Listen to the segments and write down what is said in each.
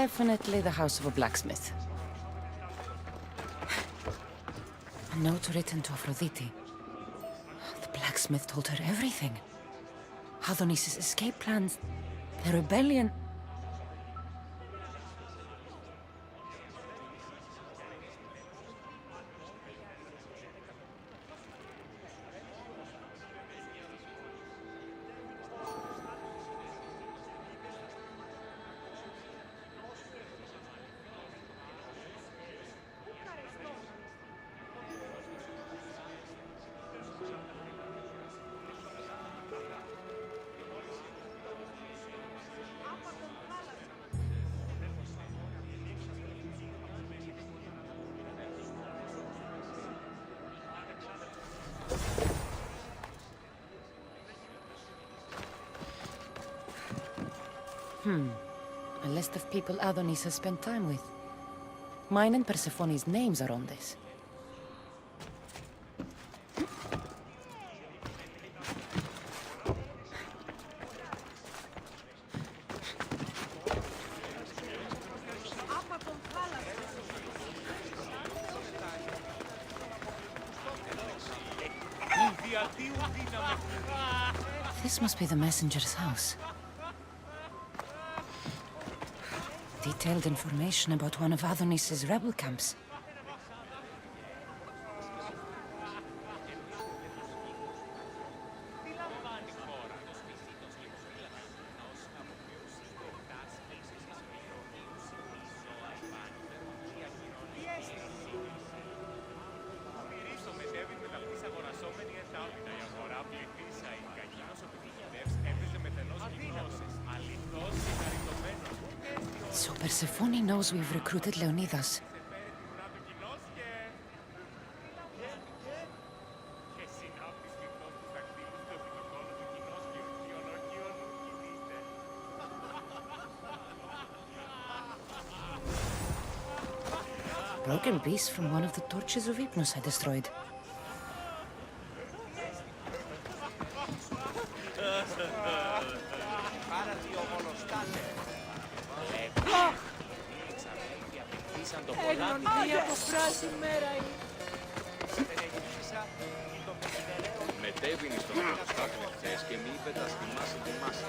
definitely the house of a blacksmith. A note written to Aphrodite. The blacksmith told her everything. Adonis's escape plans, the rebellion. A list of people Adonis has spent time with. Mine and Persephone's names are on this. This must be the messenger's house. Detailed information about one of Adonis's rebel camps. So Persephone knows we've recruited Leonidas. Broken piece from one of the torches of Hypnos I destroyed. Μετέβηνε στον αποστάκλε χθες και μη είπε τα θυμάσαι τη μάσα.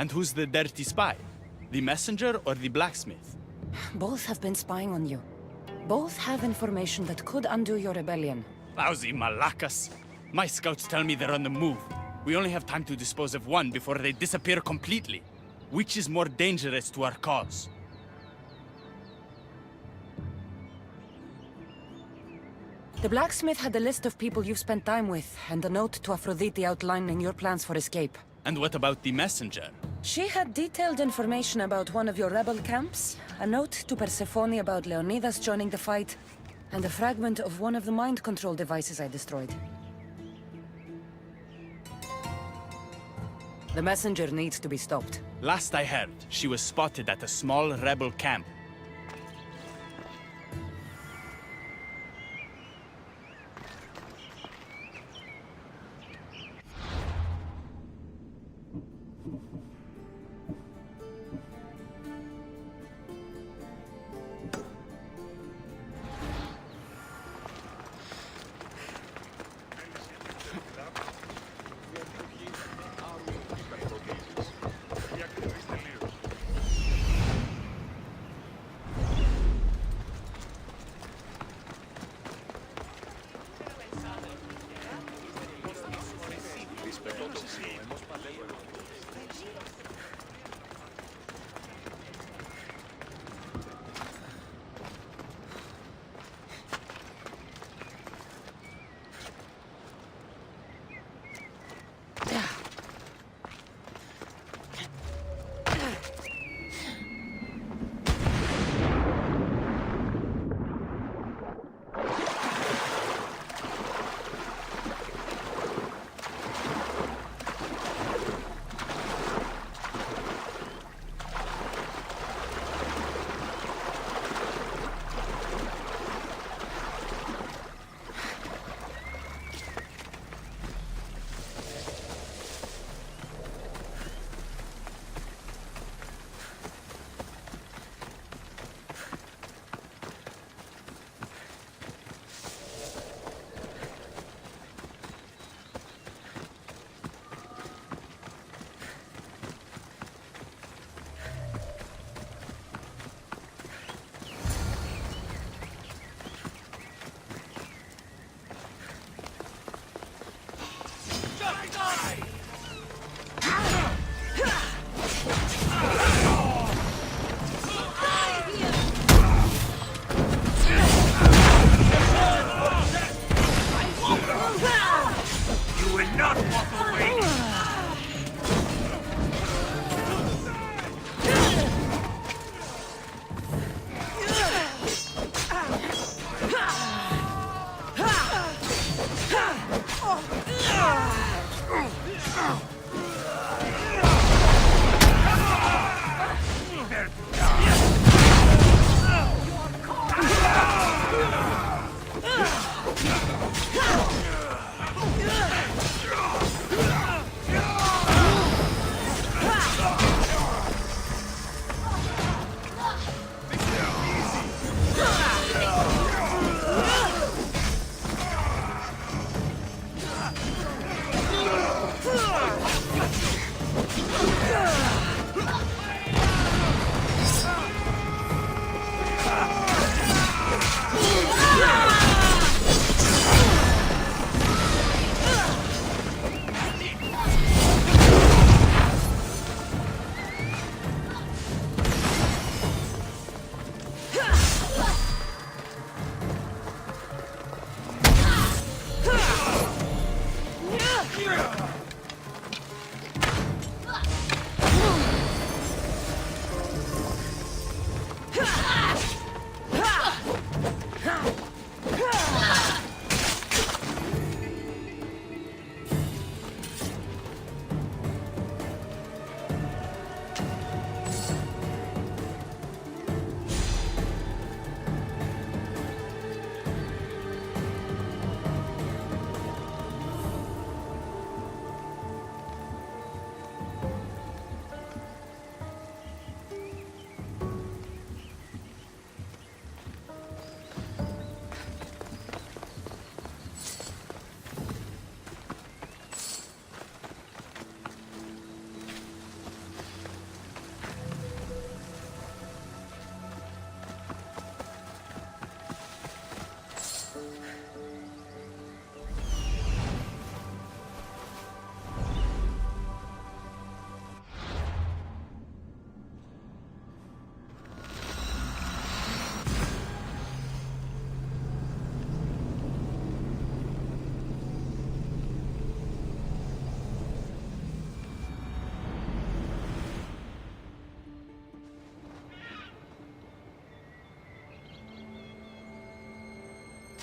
And who's the dirty spy? The messenger or the blacksmith? Both have been spying on you. Both have information that could undo your rebellion. Lousy malacas. My scouts tell me they're on the move. We only have time to dispose of one before they disappear completely. Which is more dangerous to our cause? The blacksmith had a list of people you've spent time with, and a note to Aphrodite outlining your plans for escape. And what about the messenger? She had detailed information about one of your rebel camps, a note to Persephone about Leonidas joining the fight, and a fragment of one of the mind control devices I destroyed. The messenger needs to be stopped. Last I heard, she was spotted at a small rebel camp.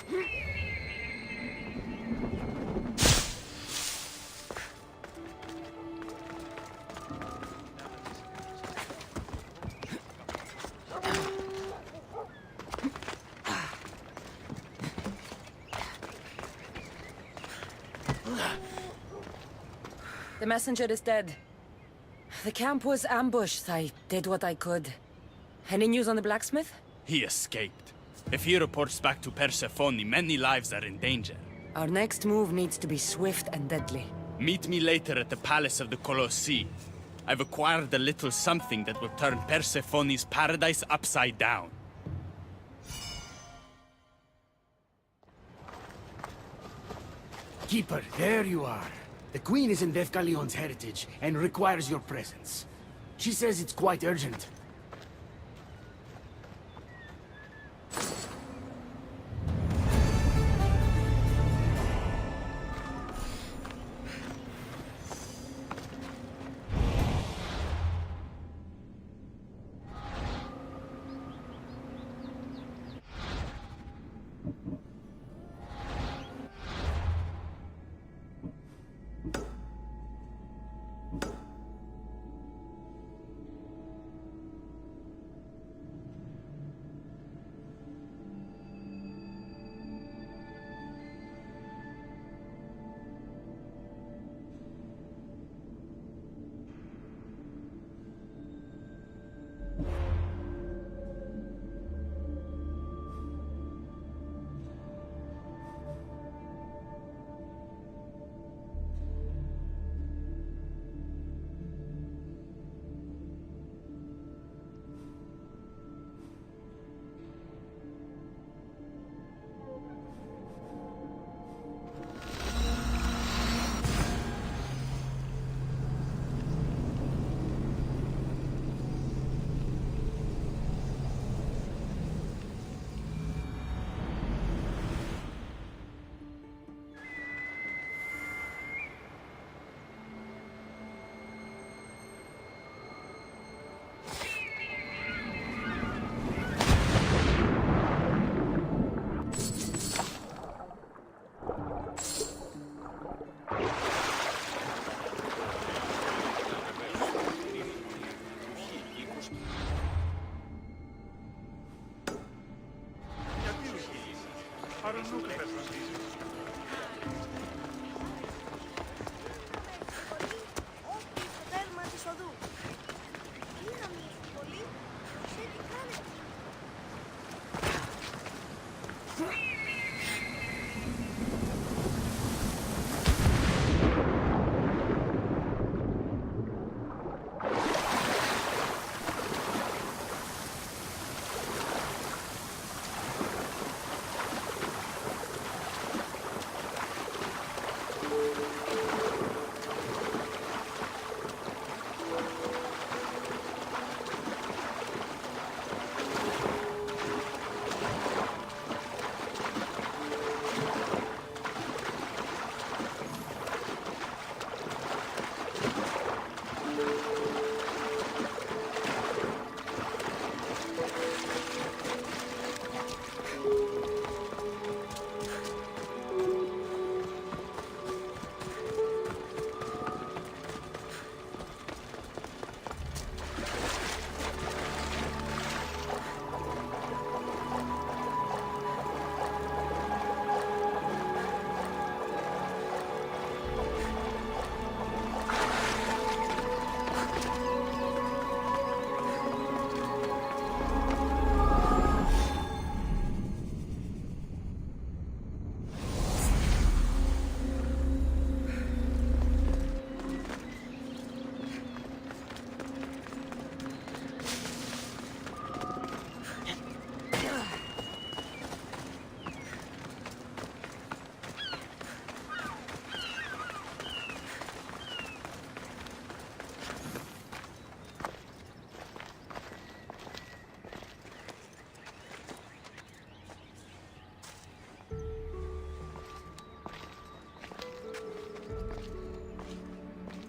The messenger is dead. The camp was ambushed. I did what I could. Any news on the blacksmith? He escaped. If he reports back to Persephone, many lives are in danger. Our next move needs to be swift and deadly. Meet me later at the Palace of the Colossi. I've acquired a little something that will turn Persephone's paradise upside down. Keeper, there you are. The Queen is in Defcalion's heritage and requires your presence. She says it's quite urgent.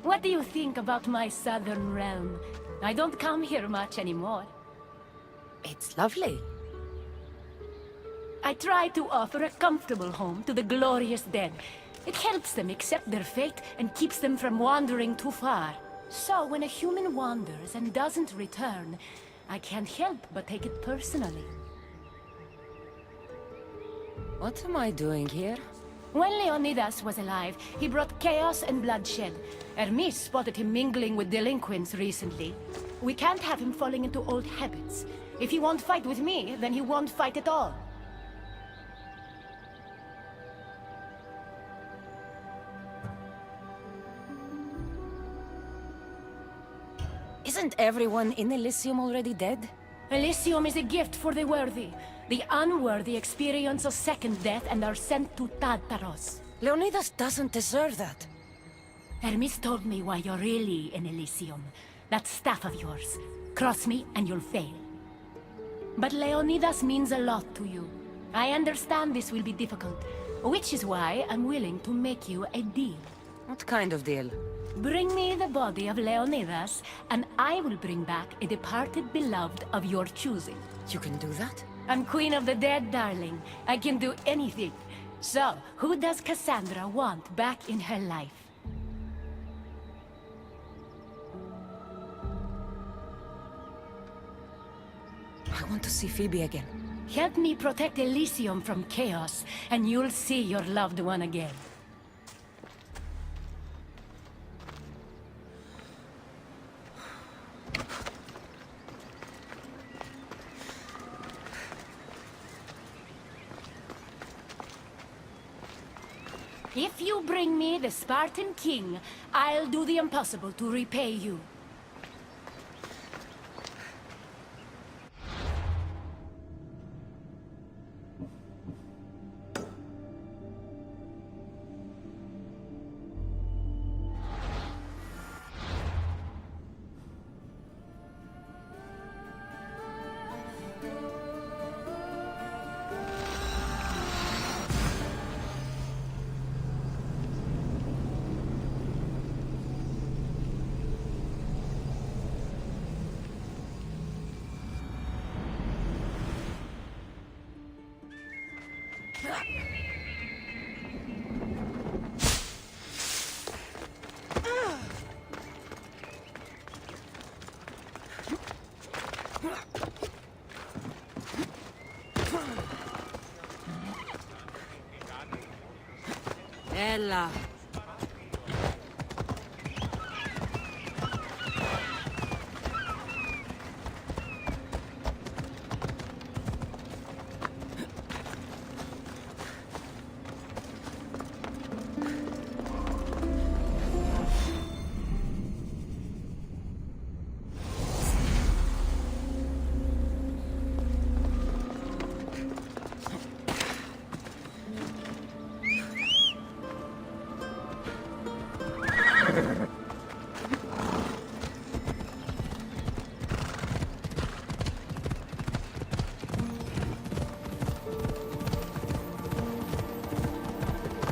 What do you think about my southern realm? I don't come here much anymore. It's lovely. I try to offer a comfortable home to the glorious dead. It helps them accept their fate and keeps them from wandering too far. So when a human wanders and doesn't return, I can't help but take it personally. What am I doing here? When Leonidas was alive, he brought chaos and bloodshed. Hermes spotted him mingling with delinquents recently. We can't have him falling into old habits. If he won't fight with me, then he won't fight at all. Isn't everyone in Elysium already dead? Elysium is a gift for the worthy. The unworthy experience a second death and are sent to Tartaros. Leonidas doesn't deserve that. Hermes told me why you're really in Elysium. That staff of yours. Cross me and you'll fail. But Leonidas means a lot to you. I understand this will be difficult, which is why I'm willing to make you a deal. What kind of deal? Bring me the body of Leonidas, and I will bring back a departed beloved of your choosing. You can do that? I'm queen of the dead, darling. I can do anything. So, who does Cassandra want back in her life? I want to see Phoebe again. Help me protect Elysium from chaos, and you'll see your loved one again. If you bring me the Spartan king, I'll do the impossible to repay you. Ella.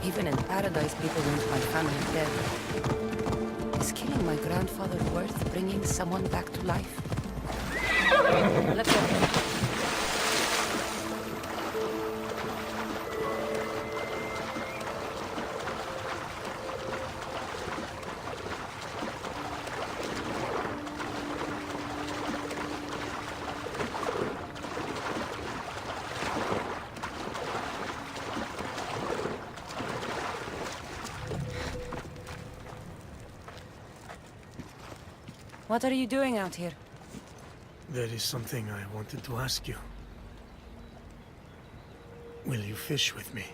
Even in paradise, people want my family dead. Is killing my grandfather worth bringing someone back to life? Let's go. What are you doing out here? There is something I wanted to ask you. Will you fish with me?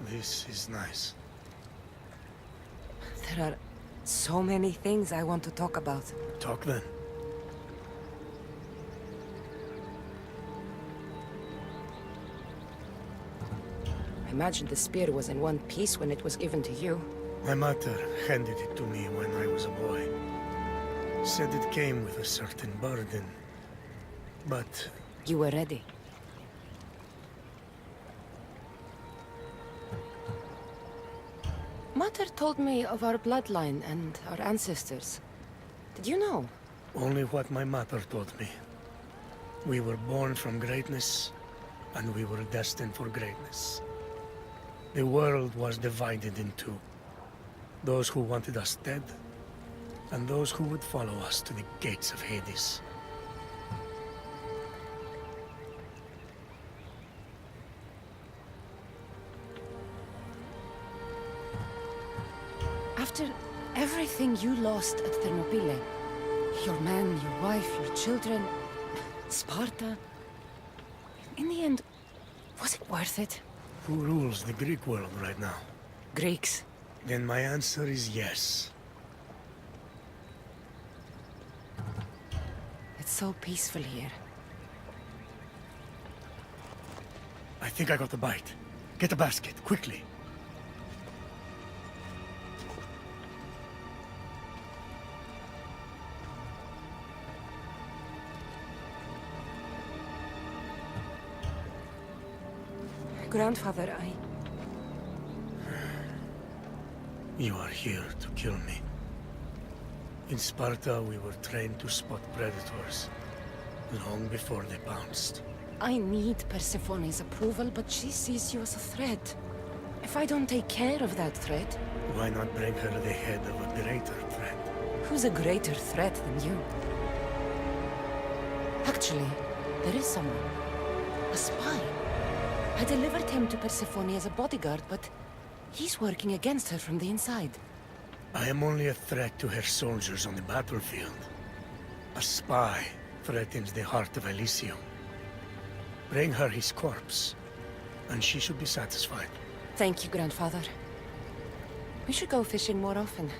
This is nice. There are so many things I want to talk about. Talk then. I imagine the spear was in one piece when it was given to you. My mother handed it to me when I was a boy. Said it came with a certain burden. But You were ready. told me of our bloodline and our ancestors. Did you know? Only what my mother told me. We were born from greatness, and we were destined for greatness. The world was divided in two. Those who wanted us dead, and those who would follow us to the gates of Hades. After everything you lost at Thermopylae, your men, your wife, your children, Sparta, in the end, was it worth it? Who rules the Greek world right now? Greeks. Then my answer is yes. It's so peaceful here. I think I got the bite. Get a basket, quickly. Grandfather, You are here to kill me. In Sparta, we were trained to spot predators, long before they pounced. I need Persephone's approval, but she sees you as a threat. If I don't take care of that threat, Why not bring her the head of a greater threat? who's a greater threat than you? Actually, there is someone. A spy. I delivered him to Persephone as a bodyguard, but he's working against her from the inside. I am only a threat to her soldiers on the battlefield. A spy threatens the heart of Elysium. Bring her his corpse, and she should be satisfied. Thank you, Grandfather. We should go fishing more often.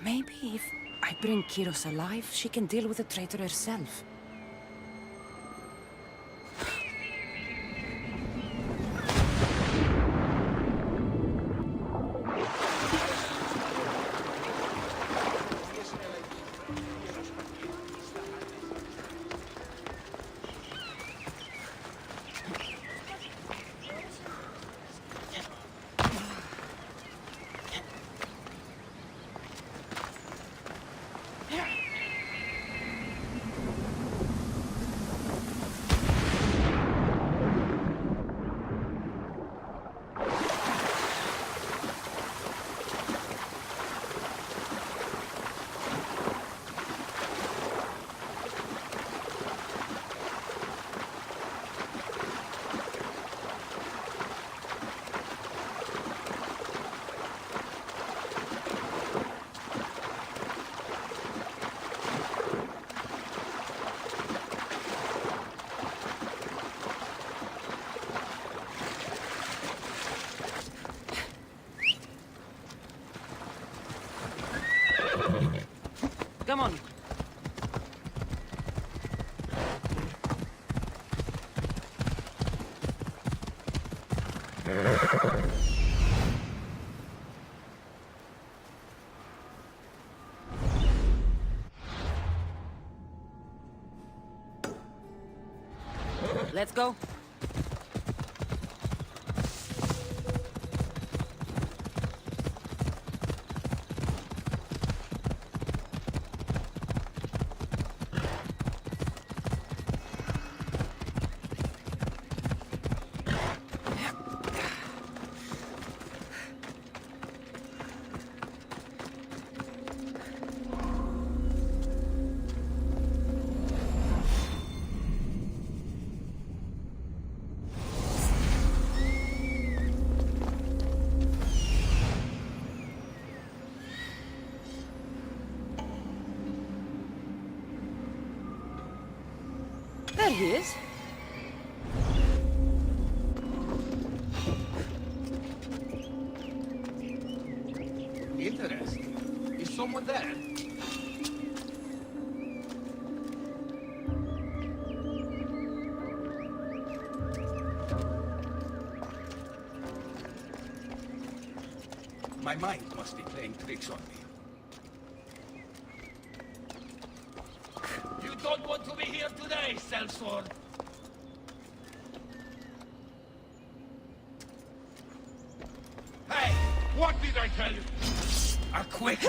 Maybe if I bring Kyros alive, she can deal with the traitor herself. Come on. Let's go. he is. Interesting. Is someone there? My mind must be playing tricks on me. You don't want to be here today, sellsword. Hey, what did I tell you? A quick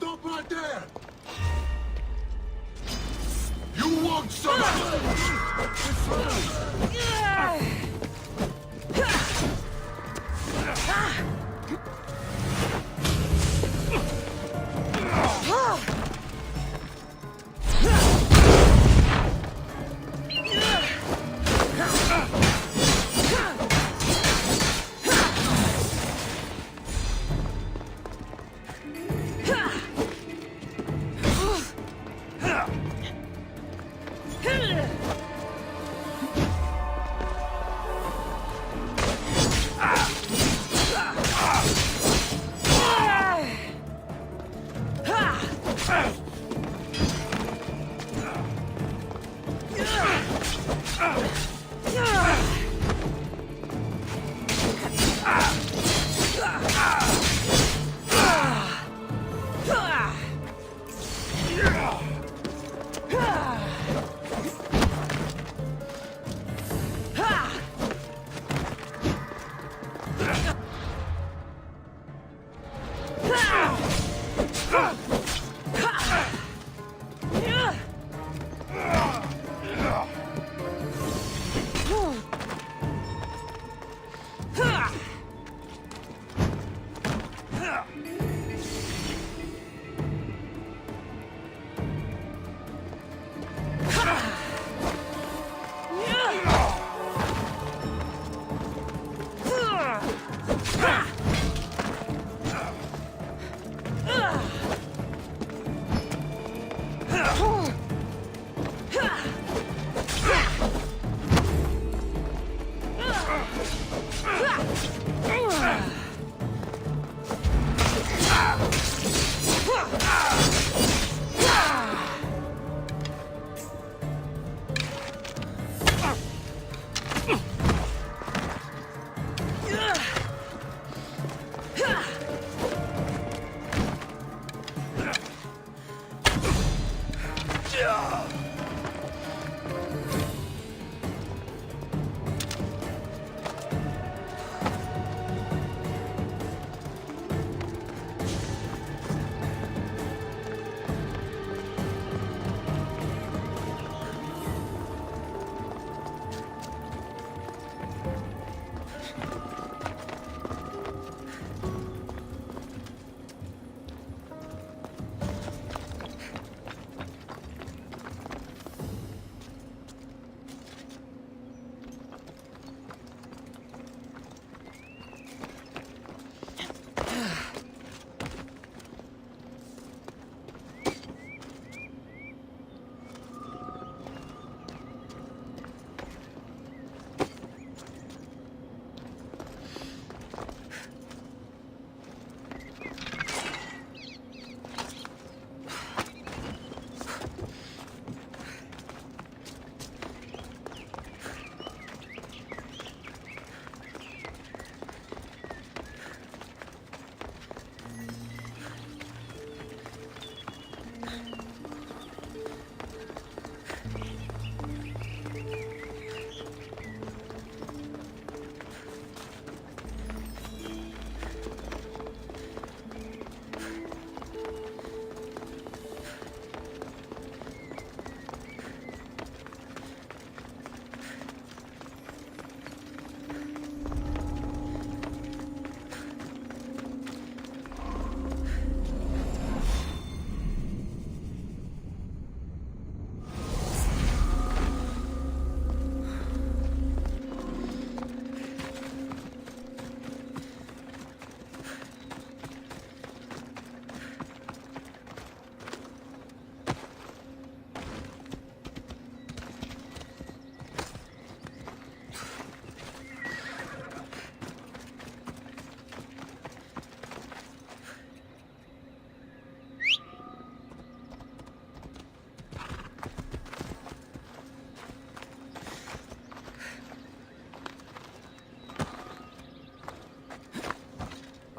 Stop right there! You want some?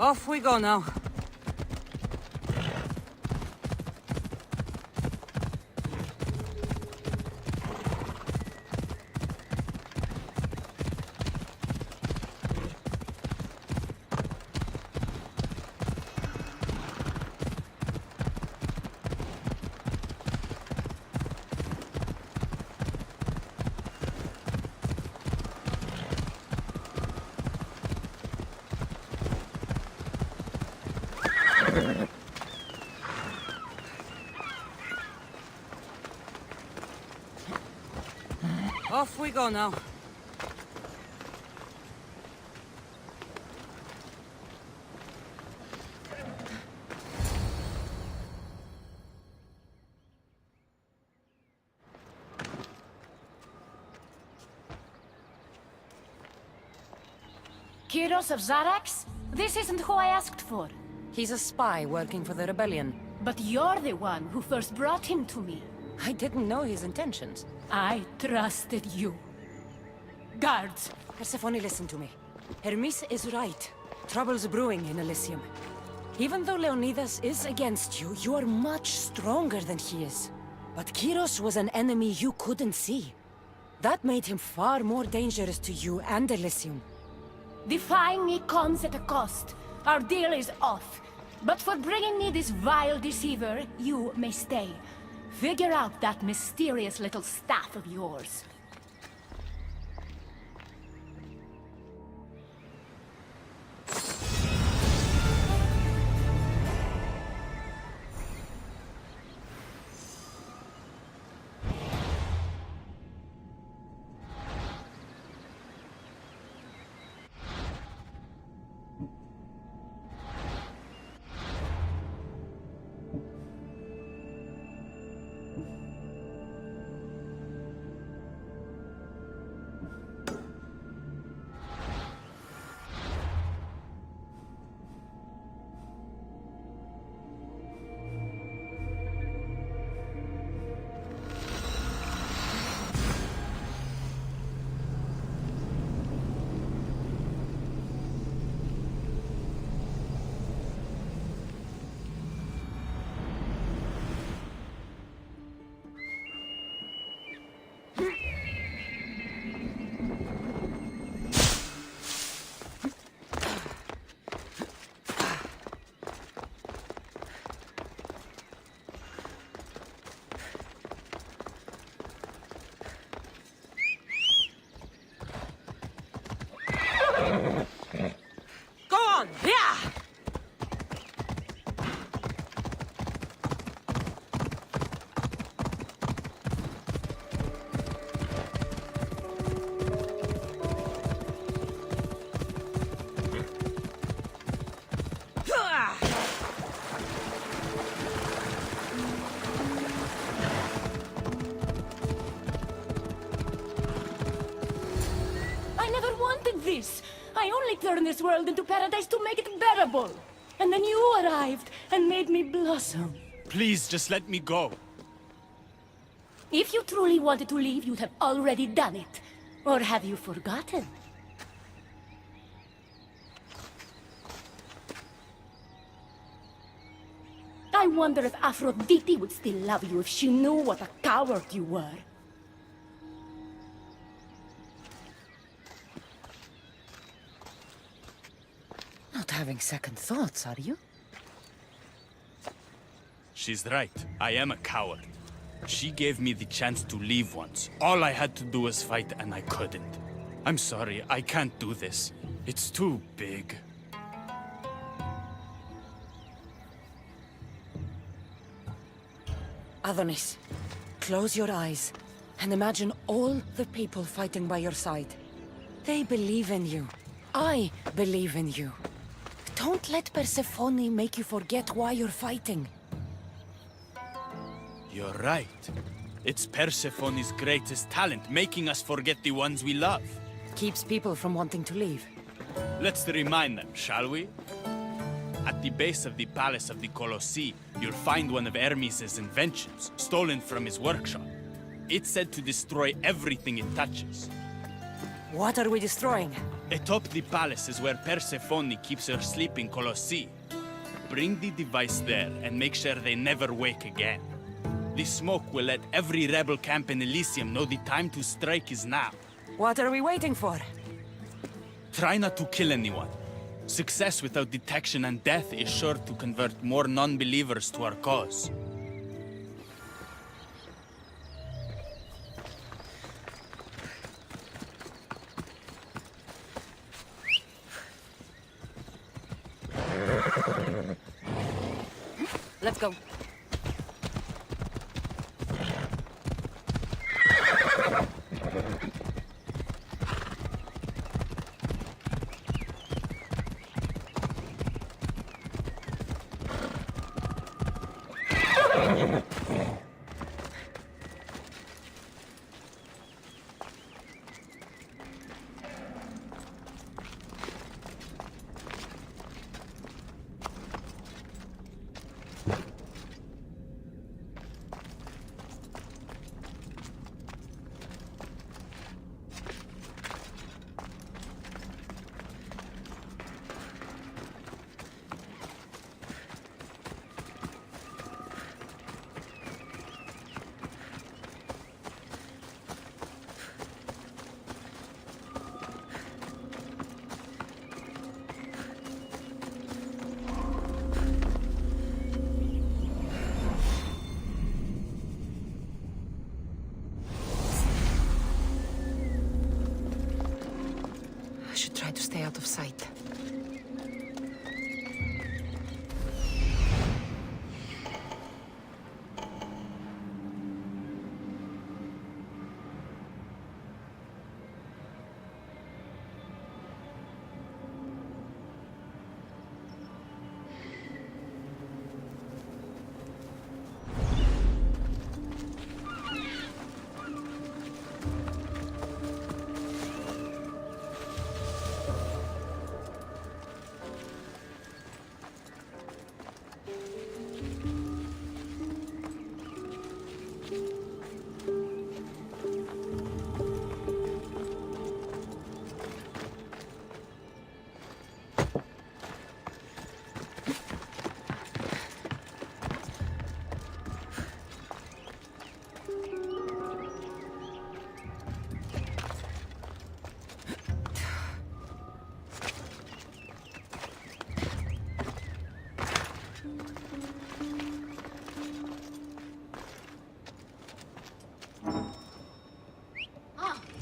Off we go now. Off we go now. Kyros of Zarax? This isn't who I asked for. He's a spy working for the rebellion. But you're the one who first brought him to me. I didn't know his intentions. I trusted you. Guards! Persephone, listen to me. Hermes is right. Trouble's brewing in Elysium. Even though Leonidas is against you, you are much stronger than he is. But Kyros was an enemy you couldn't see. That made him far more dangerous to you and Elysium. Defying me comes at a cost. Our deal is off. But for bringing me this vile deceiver, you may stay. Figure out that mysterious little staff of yours. Go on! Yeah! I never wanted this! I only turned this world into paradise to make it bearable! And then you arrived and made me blossom. Please, just let me go. If you truly wanted to leave, you'd have already done it. Or have you forgotten? I wonder if Aphrodite would still love you if she knew what a coward you were. Not having second thoughts, are you? She's right. I am a coward. She gave me the chance to leave once. All I had to do was fight, and I couldn't. I'm sorry, I can't do this. It's too big. Adonis, close your eyes and imagine all the people fighting by your side. They believe in you. I believe in you. Don't let Persephone make you forget why you're fighting. You're right. It's Persephone's greatest talent, making us forget the ones we love. Keeps people from wanting to leave. Let's remind them, shall we? At the base of the palace of the Colossi, you'll find one of Hermes' inventions, stolen from his workshop. It's said to destroy everything it touches. What are we destroying? Atop the palace is where Persephone keeps her sleeping Colossi. Bring the device there and make sure they never wake again. The smoke will let every rebel camp in Elysium know the time to strike is now. What are we waiting for? Try not to kill anyone. Success without detection and death is sure to convert more non-believers to our cause. Let's go. to stay out of sight.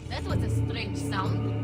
That was a strange sound.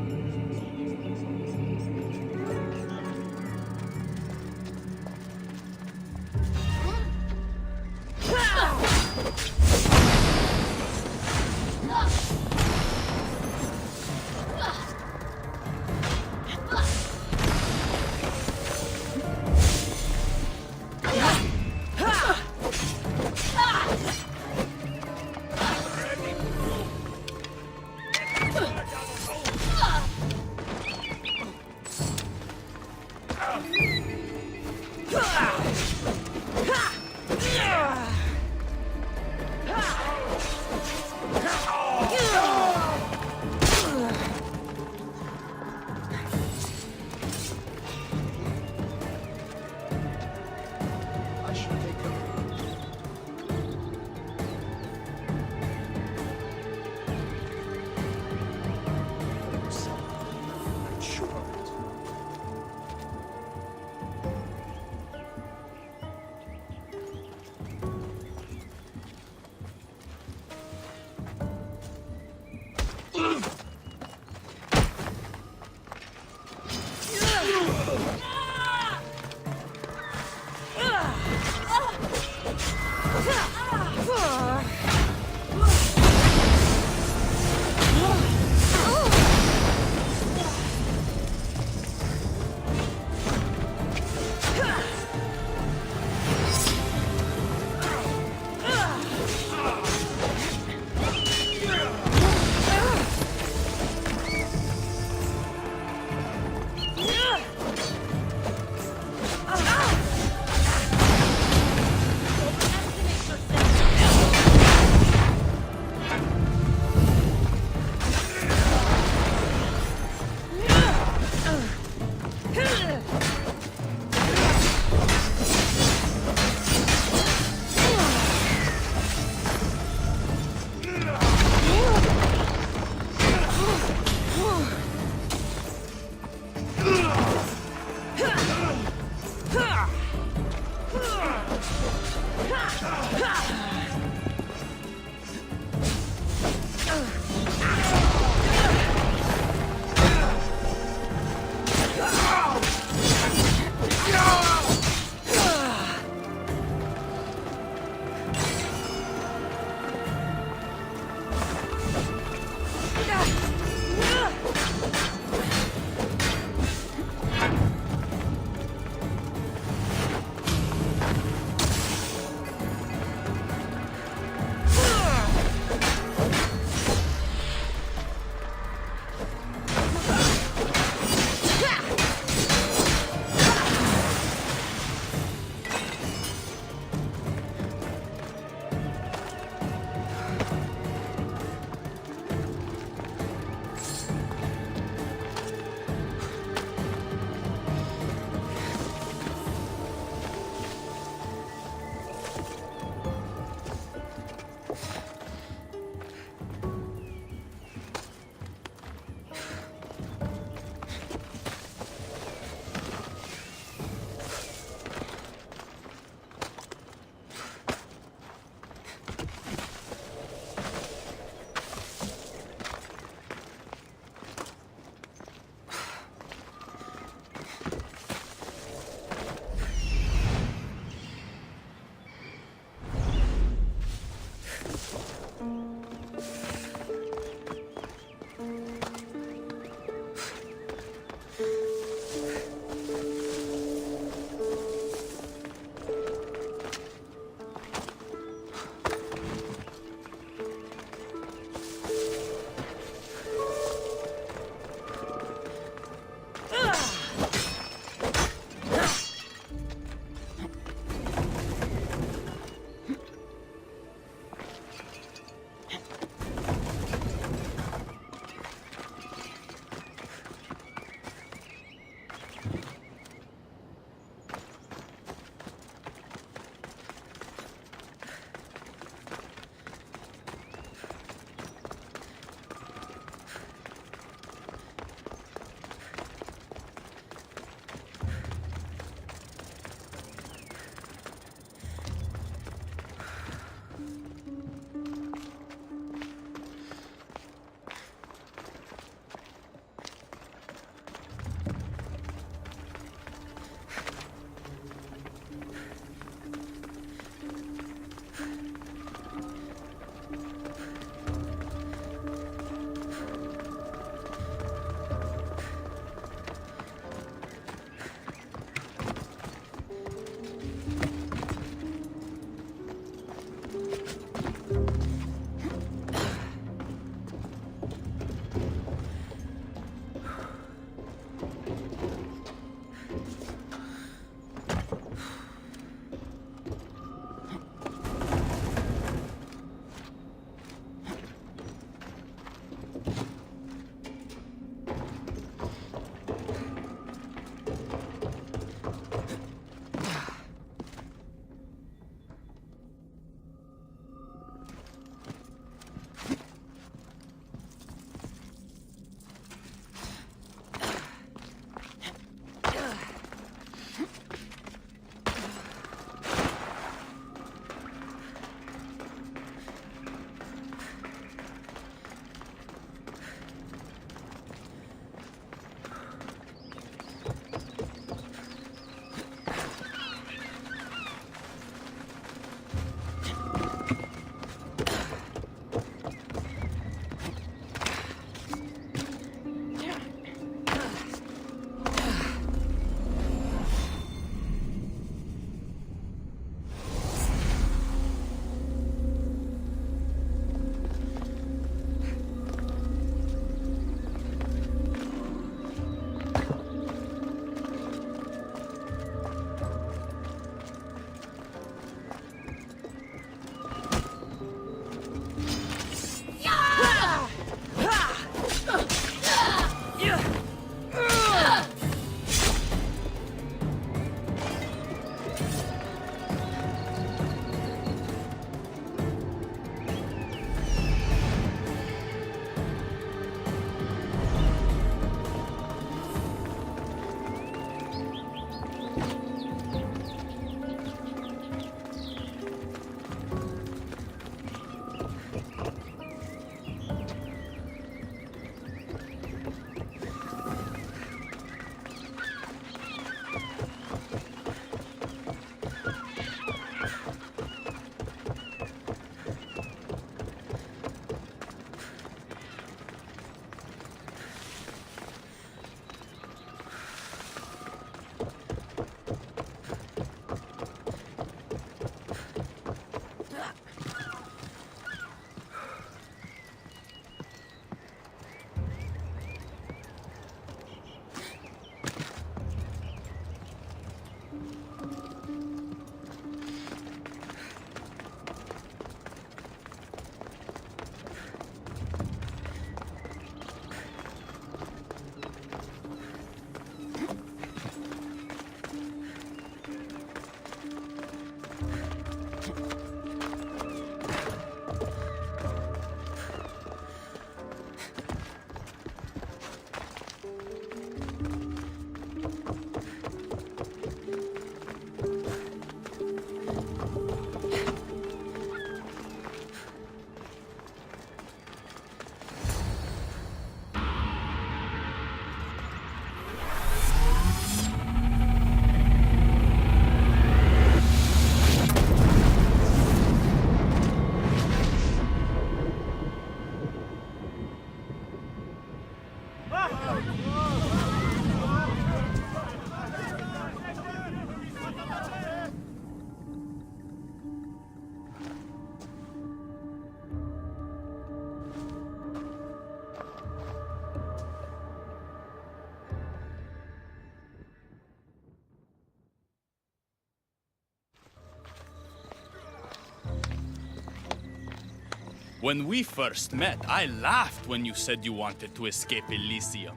When we first met, I laughed when you said you wanted to escape Elysium.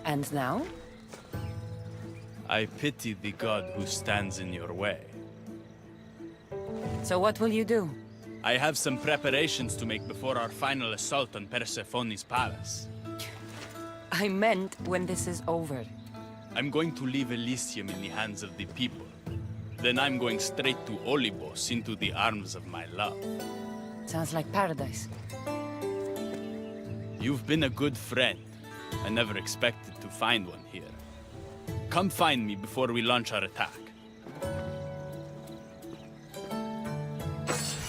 And now? I pity the god who stands in your way. So what will you do? I have some preparations to make before our final assault on Persephone's palace. I meant when this is over. I'm going to leave Elysium in the hands of the people. Then I'm going straight to Olibos, into the arms of my love. Sounds like paradise. You've been a good friend. I never expected to find one here. Come find me before we launch our attack.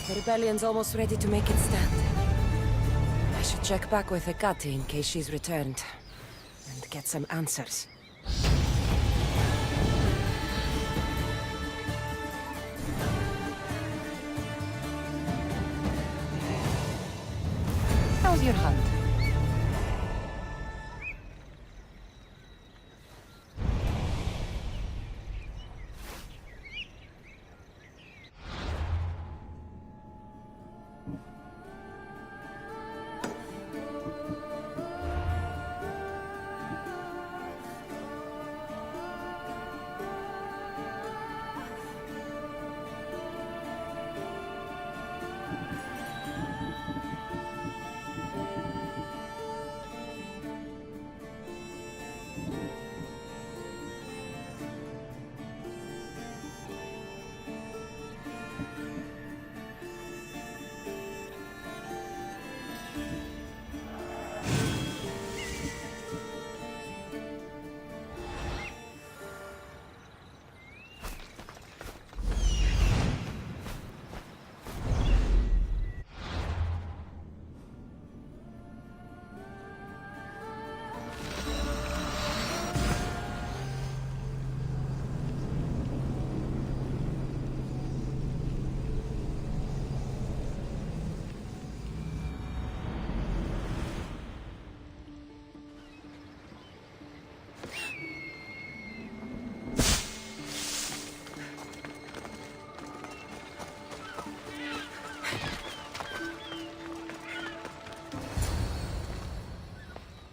The rebellion's almost ready to make its stand. I should check back with Hecate in case she's returned. And get some answers. How's your hunt?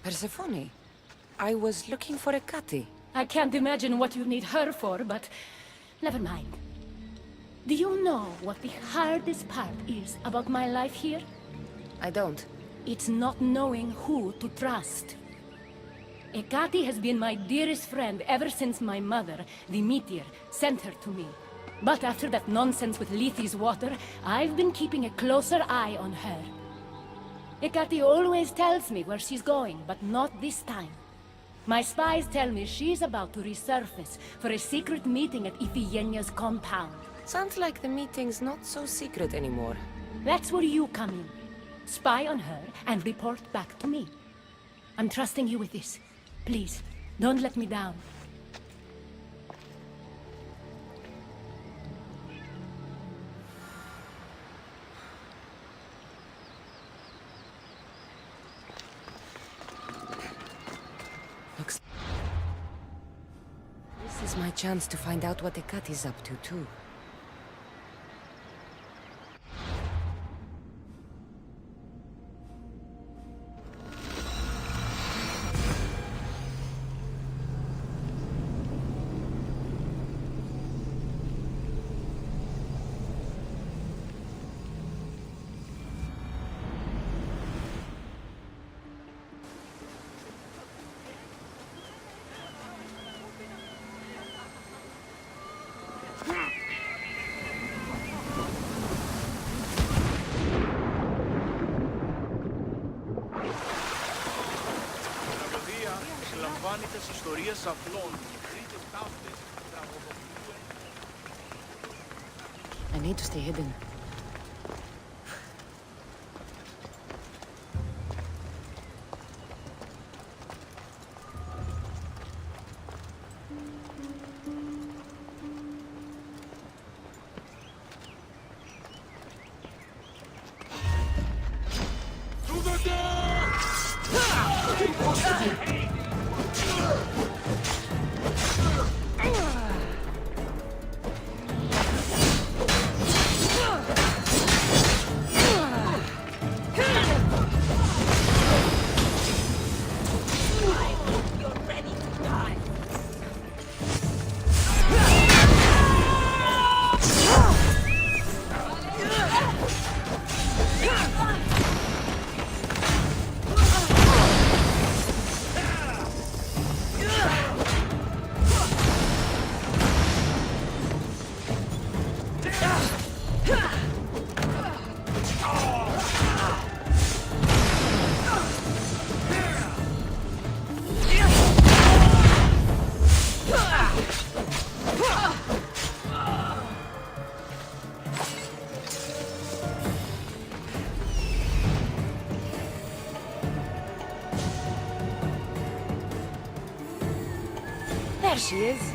Persephone, I was looking for Hecate. I can't imagine what you need her for, but never mind. Do you know what the hardest part is about my life here? I don't. It's not knowing who to trust. Hecate has been my dearest friend ever since my mother, the meteor, sent her to me. But after that nonsense with Lethe's water, I've been keeping a closer eye on her. Hecate always tells me where she's going, but not this time. My spies tell me she's about to resurface for a secret meeting at Iphigenia's compound. Sounds like the meeting's not so secret anymore. That's where you come in. Spy on her and report back to me. I'm trusting you with this. Please, don't let me down. Looks... This is my chance to find out what Hecate's up to, too. I need to stay hidden. To the death! Keep pushing! There she is.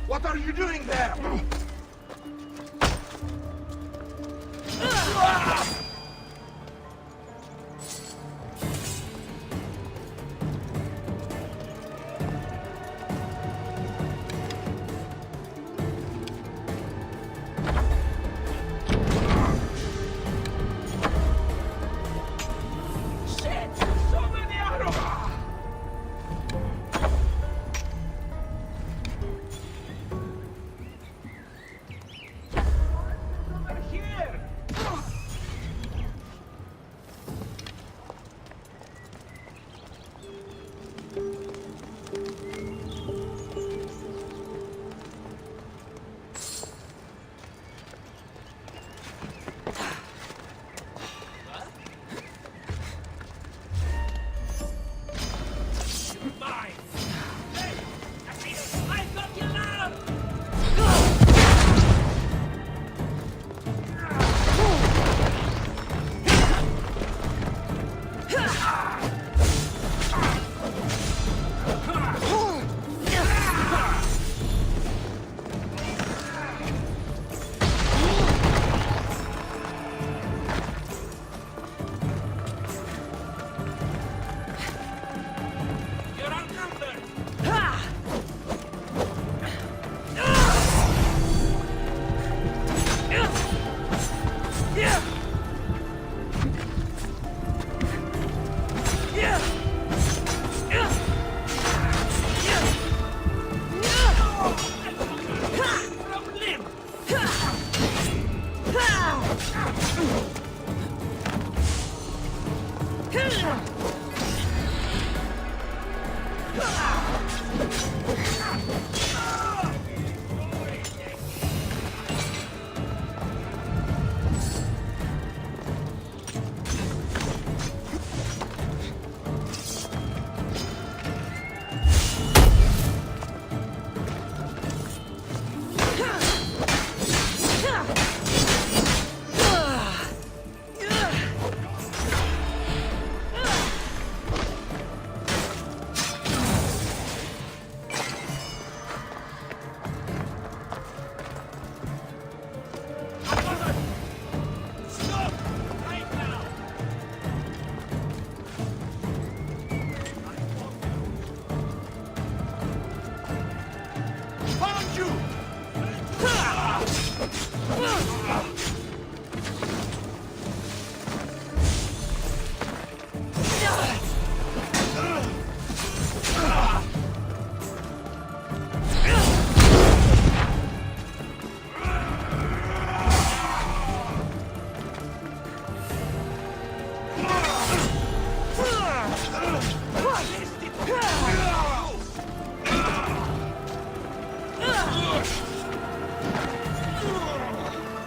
What are you doing there? Shit! So many arrows!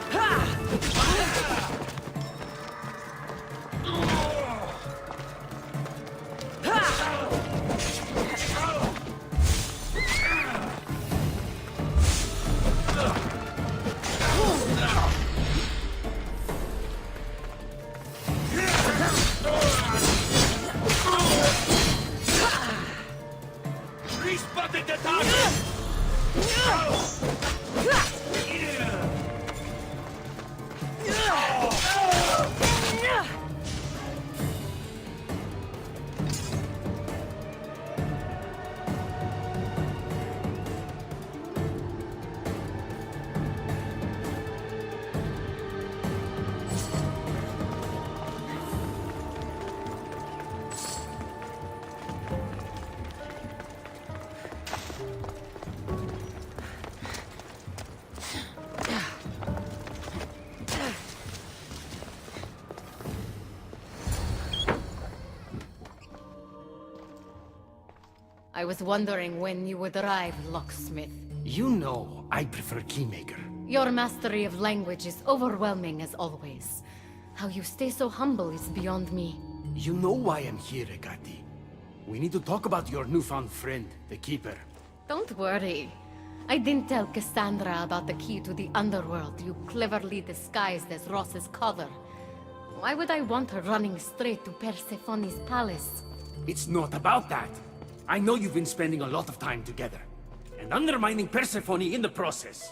Ha! I was wondering when you would arrive, locksmith. You know I prefer Keymaker. Your mastery of language is overwhelming as always. How you stay so humble is beyond me. You know why I'm here, Ekati. We need to talk about your newfound friend, the Keeper. Don't worry. I didn't tell Cassandra about the key to the underworld you cleverly disguised as Ross's cover. Why would I want her running straight to Persephone's palace? It's not about that. I know you've been spending a lot of time together, and undermining Persephone in the process.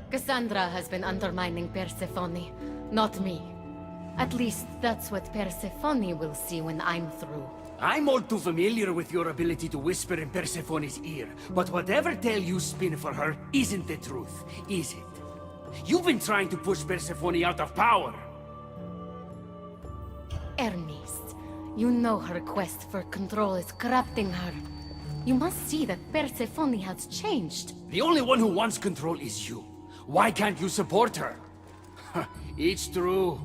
Cassandra has been undermining Persephone, not me. At least that's what Persephone will see when I'm through. I'm all too familiar with your ability to whisper in Persephone's ear, but whatever tale you spin for her isn't the truth, is it? You've been trying to push Persephone out of power. Hermes, you know her quest for control is corrupting her. You must see that Persephone has changed. The only one who wants control is you. Why can't you support her? It's true.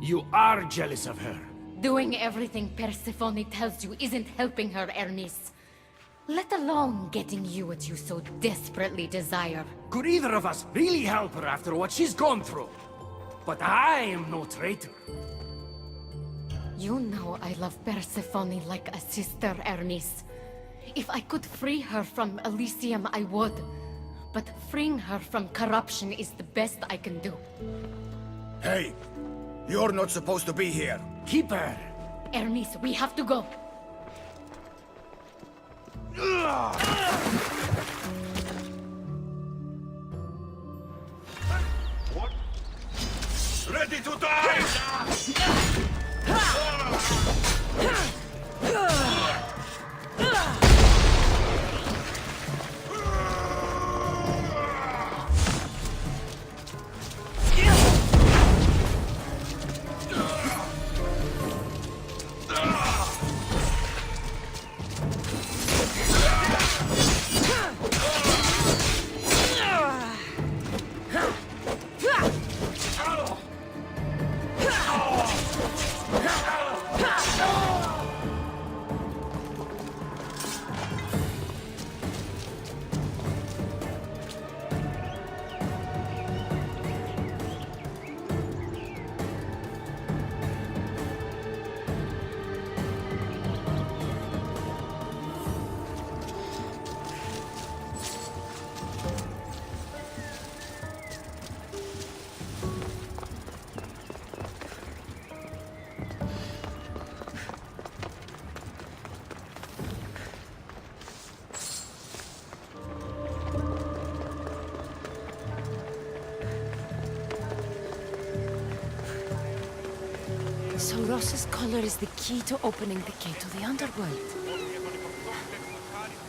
You are jealous of her. Doing everything Persephone tells you isn't helping her, Hermes. Let alone getting you what you so desperately desire. Could either of us really help her after what she's gone through? But I am no traitor. You know I love Persephone like a sister, Hermes. If I could free her from Elysium, I would. But freeing her from corruption is the best I can do. Hey! You're not supposed to be here! Keep her! Hermes, we have to go. What? Ready to die! So Ross's collar is the key to opening the gate to the underworld.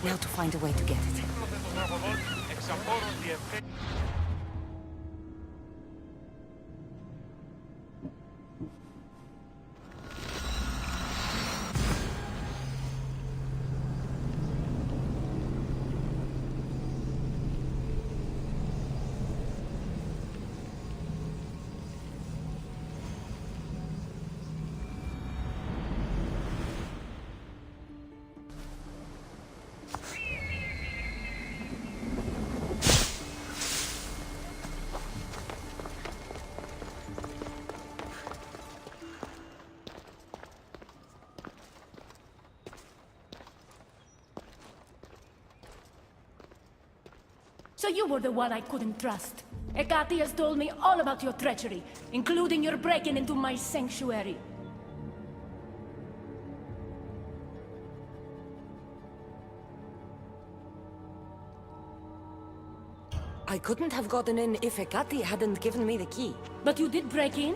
Now to find a way to get it. So you were the one I couldn't trust. Ekati has told me all about your treachery, including your breaking into my sanctuary. I couldn't have gotten in if Ekati hadn't given me the key. But you did break in?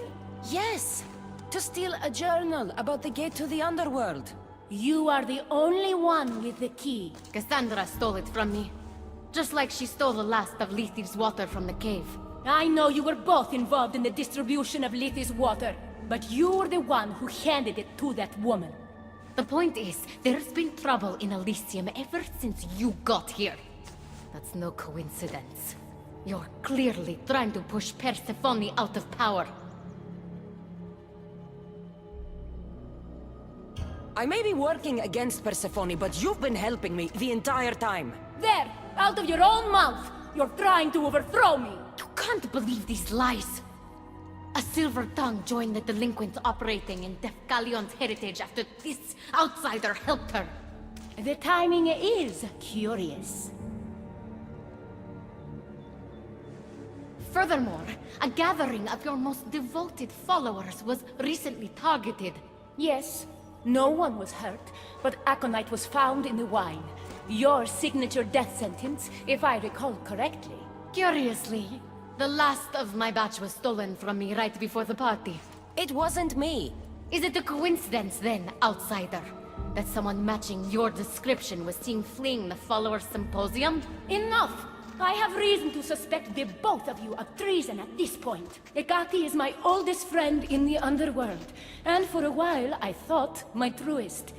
Yes! To steal a journal about the gate to the underworld. You are the only one with the key. Cassandra stole it from me. Just like she stole the last of Lethe's water from the cave. I know you were both involved in the distribution of Lethe's water, but you were the one who handed it to that woman. The point is, there's been trouble in Elysium ever since you got here. That's no coincidence. You're clearly trying to push Persephone out of power. I may be working against Persephone, but you've been helping me the entire time. There! Out of your own mouth! You're trying to overthrow me! You can't believe these lies. A silver tongue joined the delinquents operating in Defcalion's heritage after this outsider helped her. The timing is curious. Furthermore, a gathering of your most devoted followers was recently targeted. Yes, no one was hurt, but aconite was found in the wine. Your signature death sentence, if I recall correctly. Curiously, the last of my batch was stolen from me right before the party. It wasn't me. Is it a coincidence then, outsider, that someone matching your description was seen fleeing the followers' symposium? Enough! I have reason to suspect the both of you of treason at this point. Ekati is my oldest friend in the underworld, and for a while I thought my truest.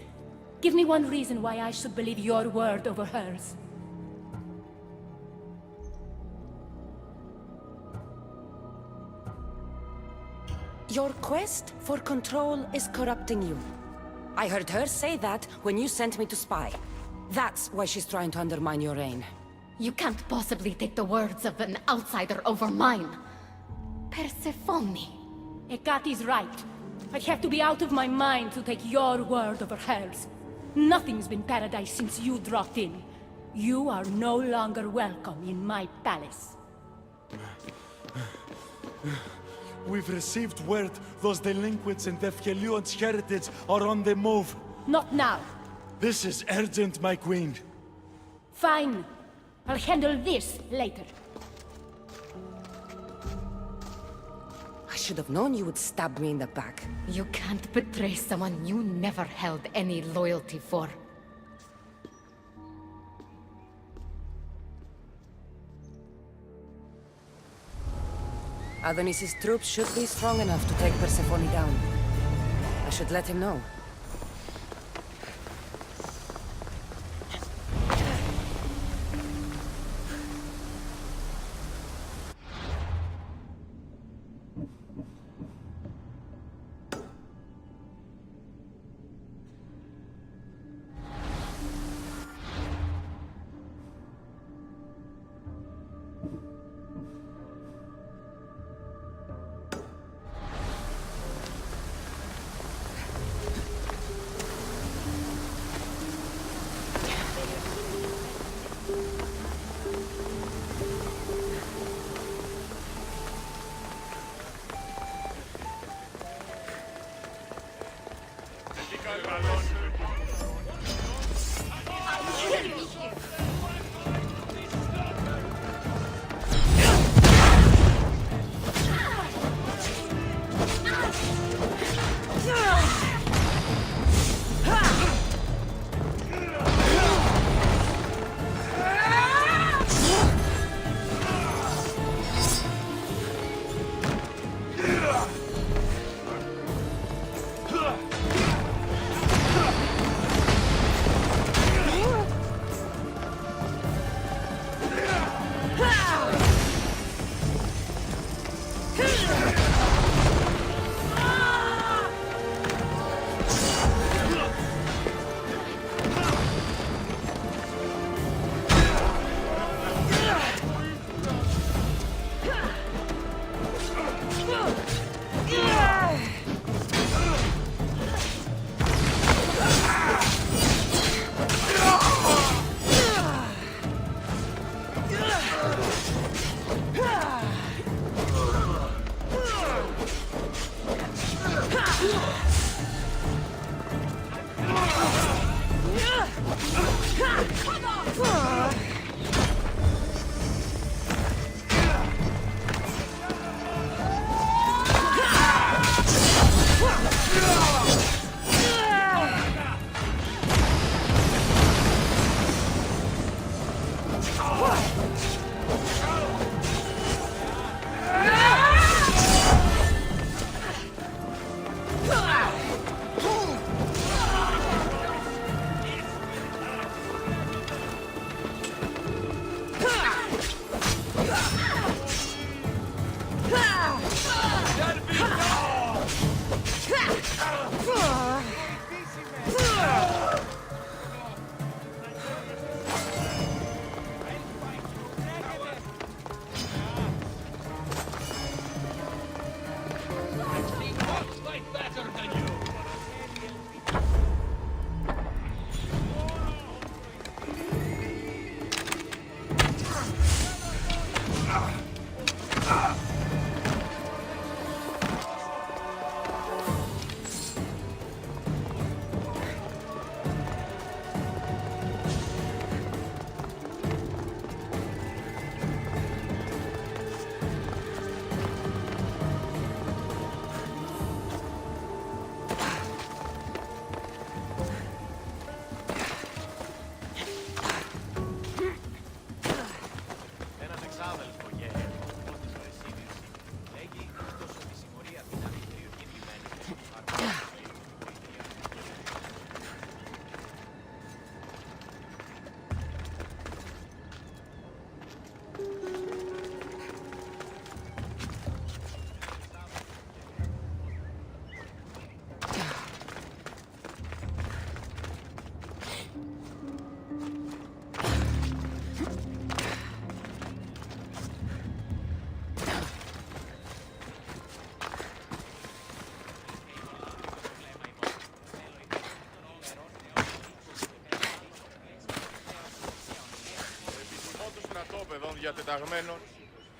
Give me one reason why I should believe your word over hers. Your quest for control is corrupting you. I heard her say that when you sent me to spy. That's why she's trying to undermine your reign. You can't possibly take the words of an outsider over mine. Persephone. Ekati's right. I have to be out of my mind to take your word over hers. Nothing's been paradise since you dropped in. You are no longer welcome in my palace. We've received word those delinquents in Defkelion's heritage are on the move. Not now. This is urgent, my queen. Fine. I'll handle this later. I should have known you would stab me in the back. You can't betray someone you never held any loyalty for. Adonis's troops should be strong enough to take Persephone down. I should let him know.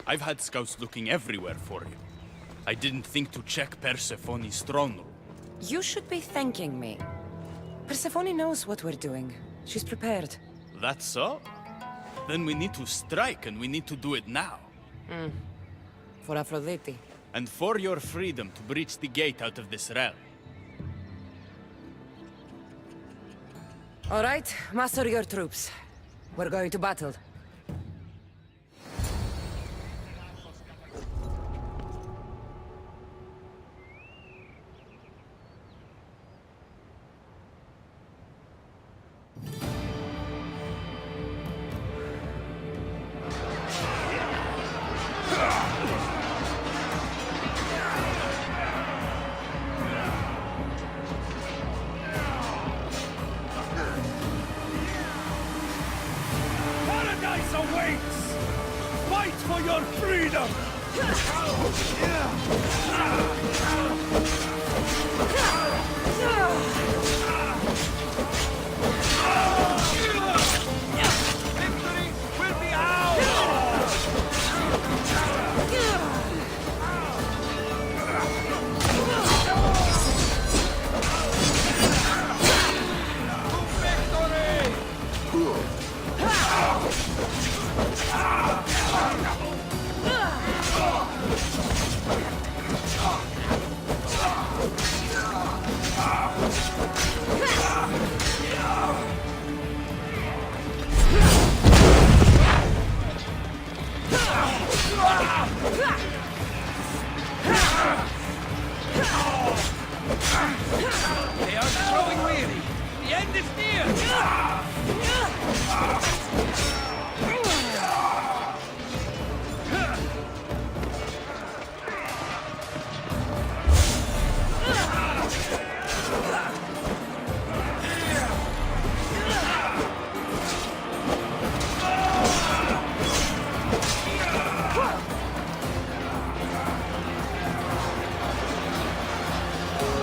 I've had scouts looking everywhere for you. I didn't think to check Persephone's throne room. You should be thanking me. Persephone knows what we're doing. She's prepared. That's so? Then we need to strike, and we need to do it now. For Aphrodite. And for your freedom to breach the gate out of this realm. All right, muster your troops. We're going to battle. Paradise awaits! Fight for your freedom! Victory will be ours! They are growing weary. The end is near.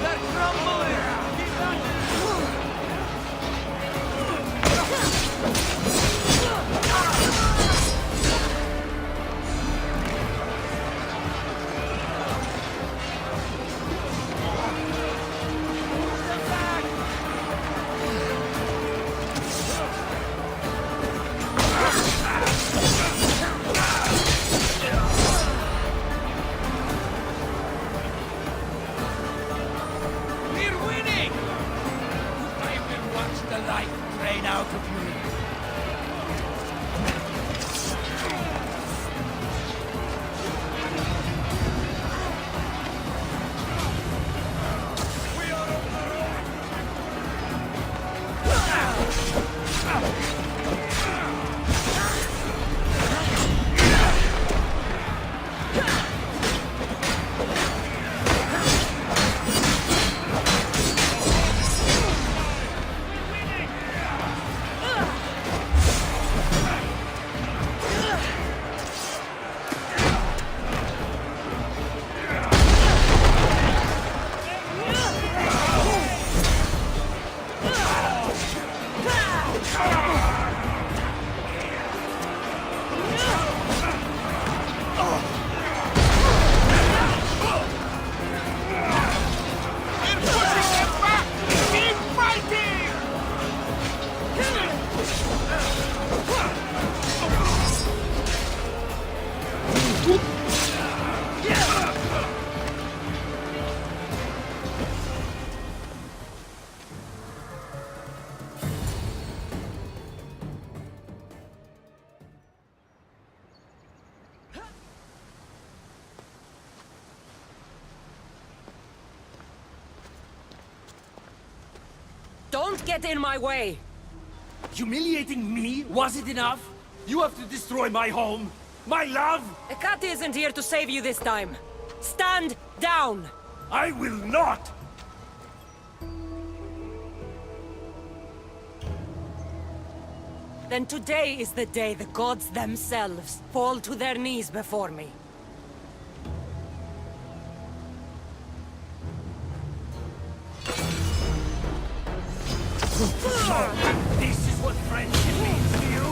They're crumbling. Keep on. Don't get in my way! Humiliating me wasn't enough? You have to destroy my home, my love! Ekati isn't here to save you this time. Stand down! I will not! Then today is the day the gods themselves fall to their knees before me. So, this is what friendship means to you?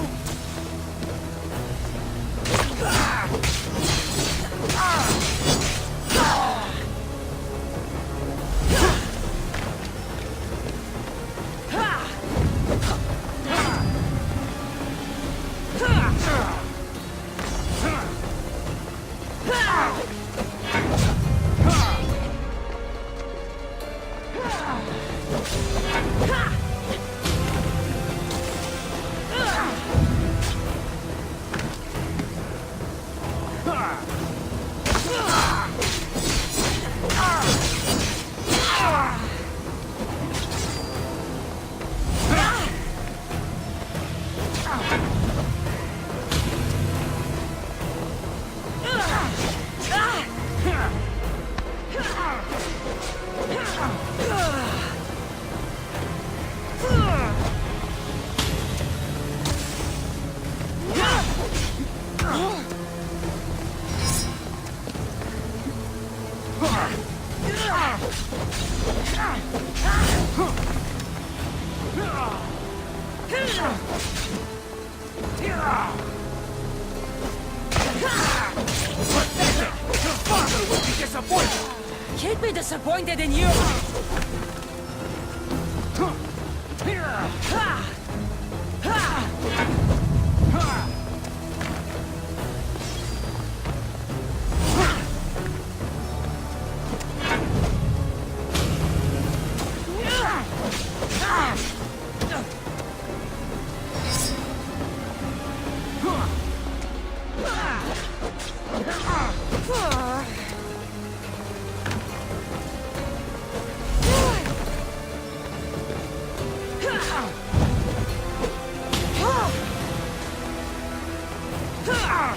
He'd be disappointed in you!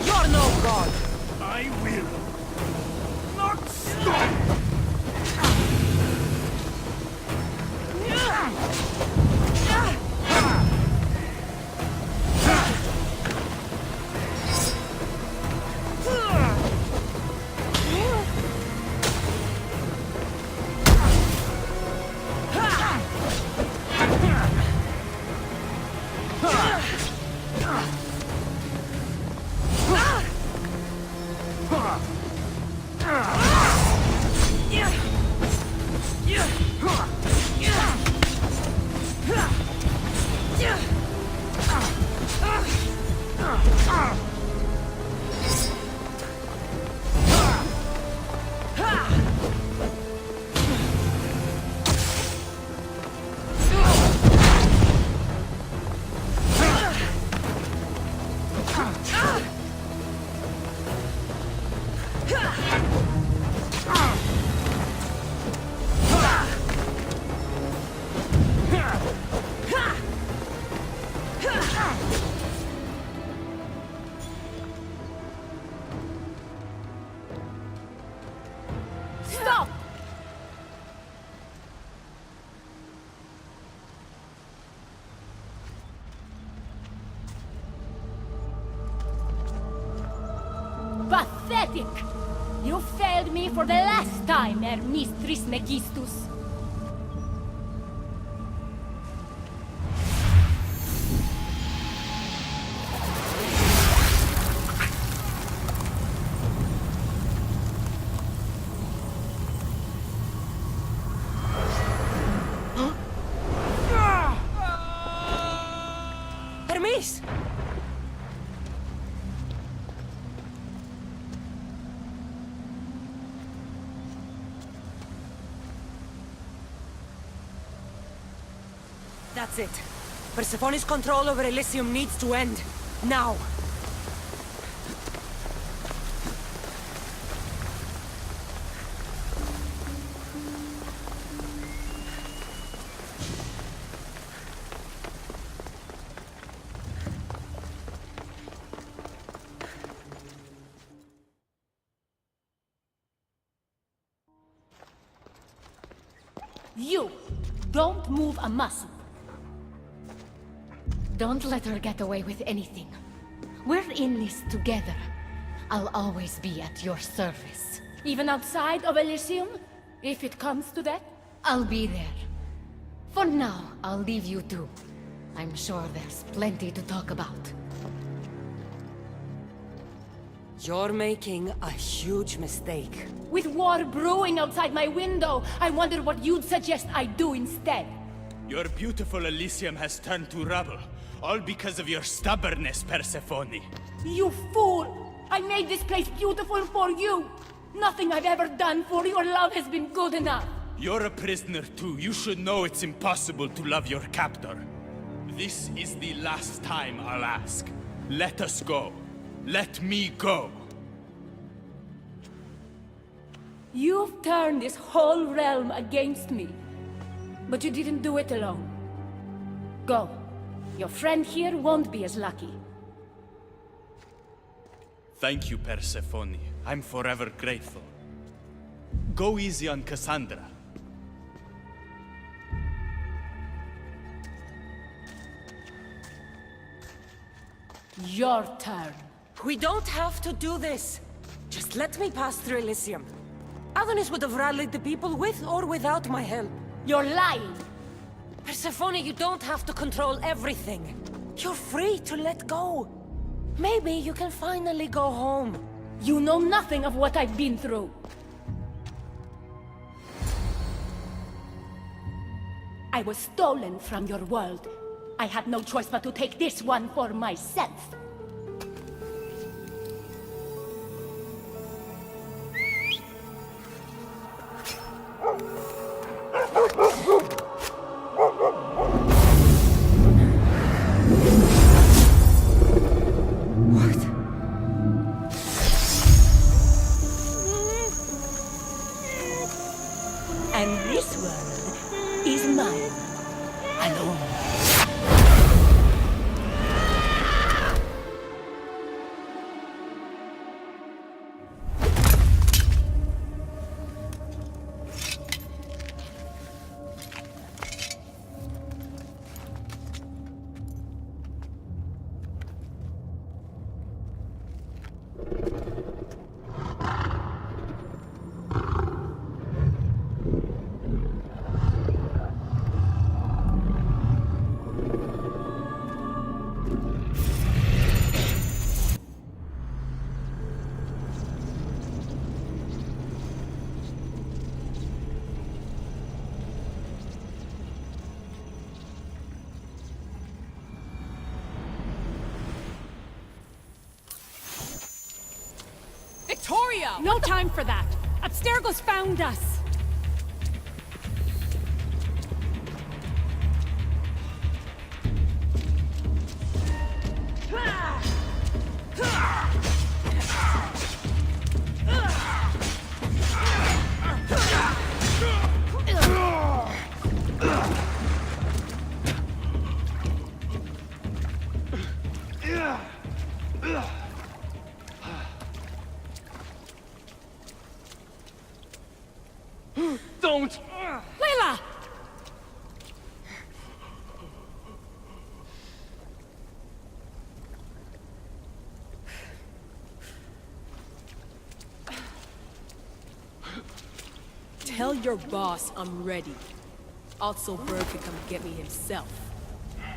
You're no god! I will not stop! Stop! Pathetic! You failed me for the last time, Hermes Trismegistus. Hermes! That's it. Persephone's control over Elysium needs to end. Now! You! Don't move a muscle. Don't let her get away with anything. We're in this together. I'll always be at your service. Even outside of Elysium? If it comes to that? I'll be there. For now, I'll leave you two. I'm sure there's plenty to talk about. You're making a huge mistake. With war brewing outside my window, I wonder what you'd suggest I do instead. Your beautiful Elysium has turned to rubble, all because of your stubbornness, Persephone. You fool! I made this place beautiful for you! Nothing I've ever done for your love has been good enough! You're a prisoner too. You should know it's impossible to love your captor. This is the last time I'll ask. Let us go. Let me go. You've turned this whole realm against me. But you didn't do it alone. Go. Your friend here won't be as lucky. Thank you, Persephone. I'm forever grateful. Go easy on Cassandra. Your turn. We don't have to do this. Just let me pass through Elysium. Adonis would have rallied the people with or without my help. You're lying. Persephone, you don't have to control everything. You're free to let go. Maybe you can finally go home. You know nothing of what I've been through. I was stolen from your world. I had no choice but to take this one for myself. And this world is mine, alone. Victoria! No time for that! Abstergo's found us! Don't! Layla! Tell your boss I'm ready. Also, Bird can come get me himself.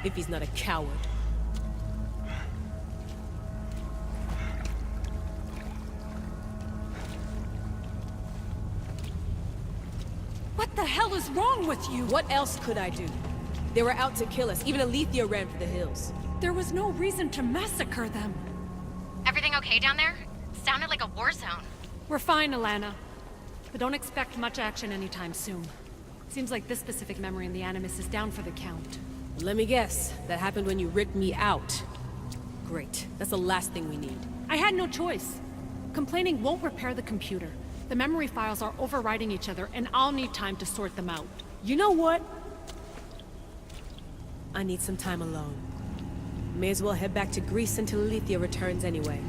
If he's not a coward. What the hell is wrong with you? What else could I do? They were out to kill us. Even Alethea ran for the hills. There was no reason to massacre them. Everything okay down there? Sounded like a war zone. We're fine, Alana. But don't expect much action anytime soon. Seems like this specific memory in the Animus is down for the count. Let me guess. That happened when you ripped me out. Great. That's the last thing we need. I had no choice. Complaining won't repair the computer. The memory files are overriding each other, and I'll need time to sort them out. You know what? I need some time alone. May as well head back to Greece until Alethea returns anyway.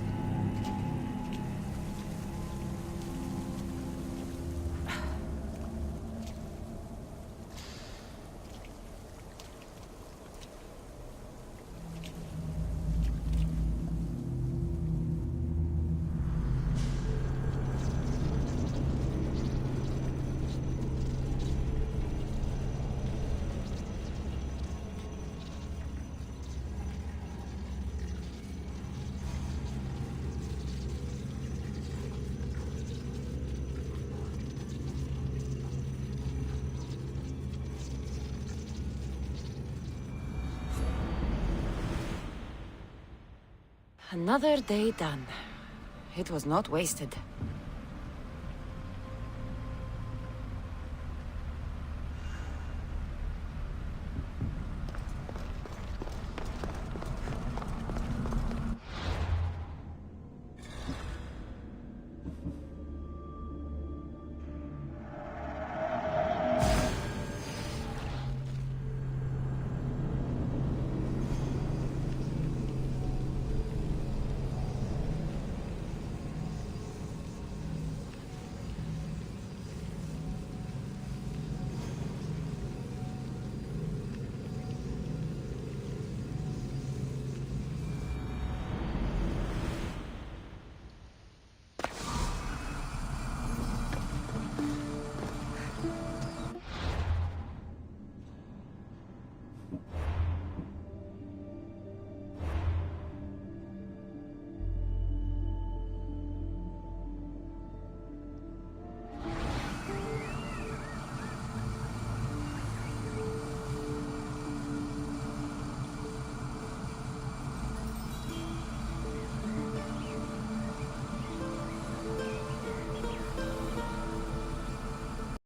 Another day done. It was not wasted.